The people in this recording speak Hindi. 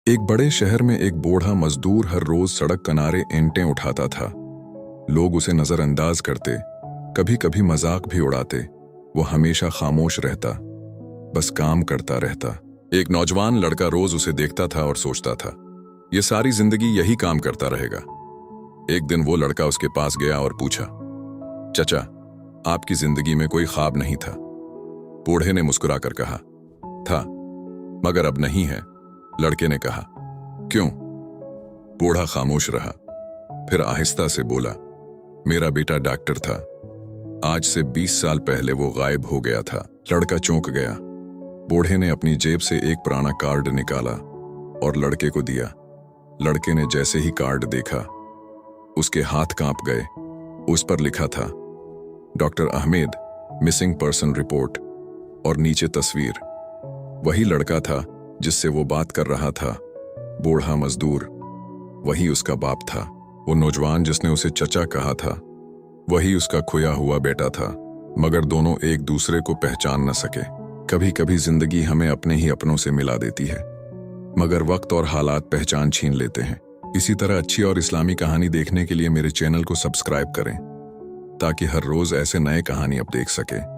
एक बड़े शहर में एक बूढ़ा मजदूर हर रोज सड़क किनारे ईंटें उठाता था। लोग उसे नजरअंदाज करते, कभी कभी मजाक भी उड़ाते। वो हमेशा खामोश रहता, बस काम करता रहता। एक नौजवान लड़का रोज उसे देखता था और सोचता था, ये सारी जिंदगी यही काम करता रहेगा। एक दिन वो लड़का उसके पास गया और पूछा, चचा, आपकी जिंदगी में कोई ख्वाब नहीं था? बूढ़े ने मुस्कुराकर कहा, था, मगर अब नहीं है। लड़के ने कहा, क्यों? बूढ़ा खामोश रहा, फिर आहिस्ता से बोला, मेरा बेटा डॉक्टर था। आज से 20 साल पहले वो गायब हो गया था। लड़का चौंक गया। बूढ़े ने अपनी जेब से एक पुराना कार्ड निकाला और लड़के को दिया। लड़के ने जैसे ही कार्ड देखा, उसके हाथ कांप गए। उस पर लिखा था, doctor Ahmed, missing person report, और नीचे तस्वीर। वही लड़का था जिससे वो बात कर रहा था, बूढ़ा मजदूर। वही उसका बाप था। वो नौजवान जिसने उसे चचा कहा था, वही उसका खोया हुआ बेटा था। मगर दोनों एक दूसरे को पहचान न सके। कभी कभी जिंदगी हमें अपने ही अपनों से मिला देती है, मगर वक्त और हालात पहचान छीन लेते हैं। इसी तरह अच्छी और इस्लामी कहानी देखने के लिए मेरे चैनल को सब्सक्राइब करें, ताकि हर रोज ऐसे नए कहानी आप देख सकें।